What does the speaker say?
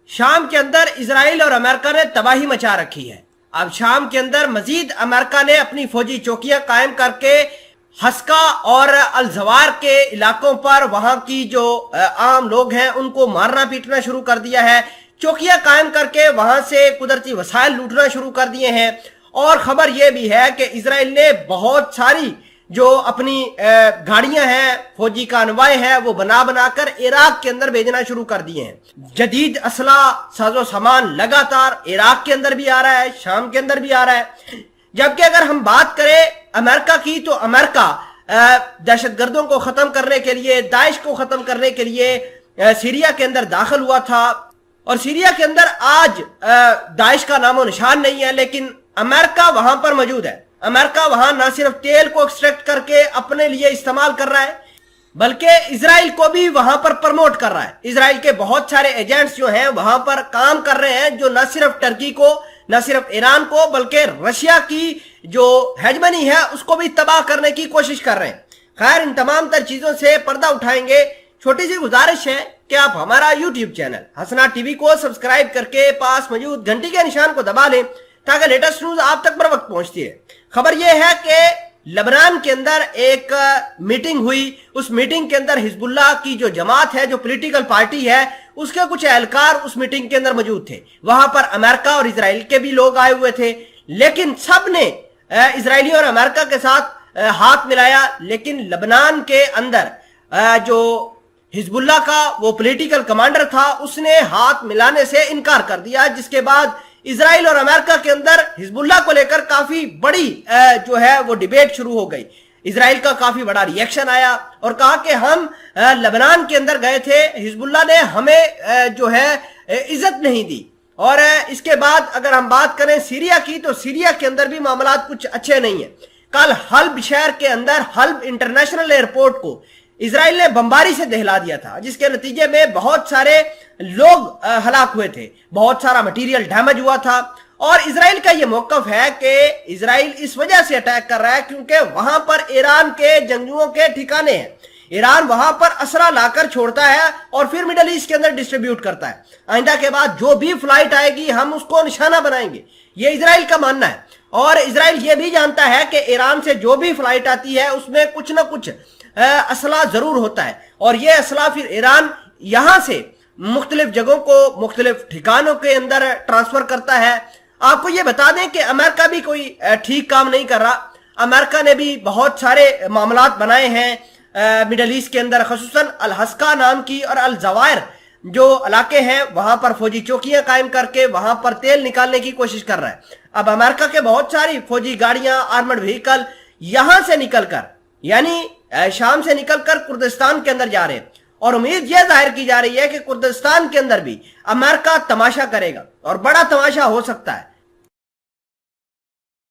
شام کے اندر اسرائیل اور امریکہ نے تباہی مچا رکھی ہے۔ اب شام کے اندر مزید امریکہ نے اپنی فوجی چوکیاں قائم کر کے حسکا اور الزوار کے علاقوں پر وہاں کی جو عام لوگ ہیں ان کو مارنا پیٹنا شروع کر دیا ہے، چوکیاں قائم کر کے وہاں سے قدرتی وسائل لوٹنا شروع کر دیے ہیں۔ اور خبر یہ بھی ہے کہ اسرائیل نے بہت ساری جو اپنی گاڑیاں ہیں، فوجی کانوائے ہیں، وہ بنا کر عراق کے اندر بھیجنا شروع کر دیے ہیں۔ جدید اسلحہ ساز و سامان لگاتار عراق کے اندر بھی آ رہا ہے، شام کے اندر بھی آ رہا ہے۔ جبکہ اگر ہم بات کریں امریکہ کی تو امریکہ دہشت گردوں کو ختم کرنے کے لیے، داعش کو ختم کرنے کے لیے سیریا کے اندر داخل ہوا تھا، اور سیریا کے اندر آج داعش کا نام و نشان نہیں ہے، لیکن امریکہ وہاں پر موجود ہے۔ امریکہ وہاں نہ صرف تیل کو ایکسٹریکٹ کر کے اپنے لیے استعمال کر رہا ہے، بلکہ اسرائیل کو بھی وہاں پر پرموٹ کر رہا ہے۔ اسرائیل کے بہت سارے ایجنٹس جو ہیں وہاں پر کام کر رہے ہیں، جو نہ صرف ٹرکی کو، نہ صرف ایران کو، بلکہ رشیا کی جو ہیجمنی ہے اس کو بھی تباہ کرنے کی کوشش کر رہے ہیں۔ خیر، ان تمام تر چیزوں سے پردہ اٹھائیں گے۔ چھوٹی سی گزارش ہے کہ آپ ہمارا یوٹیوب چینل حسنا ٹی وی کو سبسکرائب کر کے پاس موجود گھنٹی کے نشان کو دبا لیں تاکہ لیٹسٹ نیوز آپ تک بر وقت پہنچتی ہے۔ خبر یہ ہے کہ لبنان کے اندر ایک میٹنگ ہوئی، اس میٹنگ کے اندر حزب اللہ کی جو جماعت ہے، جو پولیٹیکل پارٹی ہے، اس کے کچھ اہلکار اس میٹنگ کے اندر موجود تھے۔ وہاں پر امریکہ اور اسرائیل کے بھی لوگ آئے ہوئے تھے، لیکن سب نے اسرائیلی اور امریکہ کے ساتھ ہاتھ ملایا۔ لیکن لبنان کے اندر جو حزب اللہ کا وہ پولیٹیکل کمانڈر تھا، اس نے ہاتھ ملانے سے انکار کر دیا، جس کے بعد اسرائیل اور امریکہ کے اندر حزب اللہ کو لے کر کافی بڑی جو ہے وہ ڈیبیٹ شروع ہو گئی۔ اسرائیل کا کافی بڑا ری ایکشن آیا اور کہا کہ ہم لبنان کے اندر گئے تھے، حزب اللہ نے ہمیں جو ہے عزت نہیں دی۔ اور اس کے بعد اگر ہم بات کریں سیریا کی تو سیریا کے اندر بھی معاملات کچھ اچھے نہیں ہیں۔ کل حلب شہر کے اندر حلب انٹرنیشنل ایئرپورٹ کو اسرائیل نے بمباری سے دہلا دیا تھا، جس کے نتیجے میں بہت سارے لوگ ہلاک ہوئے تھے، بہت سارا مٹیریل ڈیمیج ہوا تھا۔ اور اسرائیل کا یہ موقف ہے کہ اسرائیل اس وجہ سے اٹیک کر رہا ہے کیونکہ وہاں پر ایران کے جنگجوؤں کے ٹھکانے ہیں۔ ایران وہاں پر اسلحہ لا کر چھوڑتا ہے اور پھر مڈل ایسٹ کے اندر ڈسٹریبیوٹ کرتا ہے۔ آئندہ کے بعد جو بھی فلائٹ آئے گی ہم اس کو نشانہ بنائیں گے، یہ اسرائیل کا ماننا ہے۔ اور اسرائیل یہ بھی جانتا ہے کہ ایران سے جو بھی فلائٹ آتی ہے اس میں کچھ نہ کچھ اسلحہ ضرور ہوتا ہے، اور یہ اسلحہ پھر ایران یہاں سے مختلف جگہوں کو، مختلف ٹھکانوں کے اندر ٹرانسفر کرتا ہے۔ آپ کو یہ بتا دیں کہ امریکہ بھی کوئی ٹھیک کام نہیں کر رہا۔ امریکہ نے بھی بہت سارے معاملات بنائے ہیں مڈل ایسٹ کے اندر، خصوصاً الحسکا نام کی اور الزوائر جو علاقے ہیں وہاں پر فوجی چوکیاں قائم کر کے وہاں پر تیل نکالنے کی کوشش کر رہا ہے۔ اب امریکہ کے بہت ساری فوجی گاڑیاں، آرمڈ وہیکل یہاں سے نکل کر، یعنی شام سے نکل کر کردستان کے اندر جا رہے ہیں، اور امید یہ ظاہر کی جا رہی ہے کہ کردستان کے اندر بھی امریکہ تماشا کرے گا اور بڑا تماشا ہو سکتا ہے۔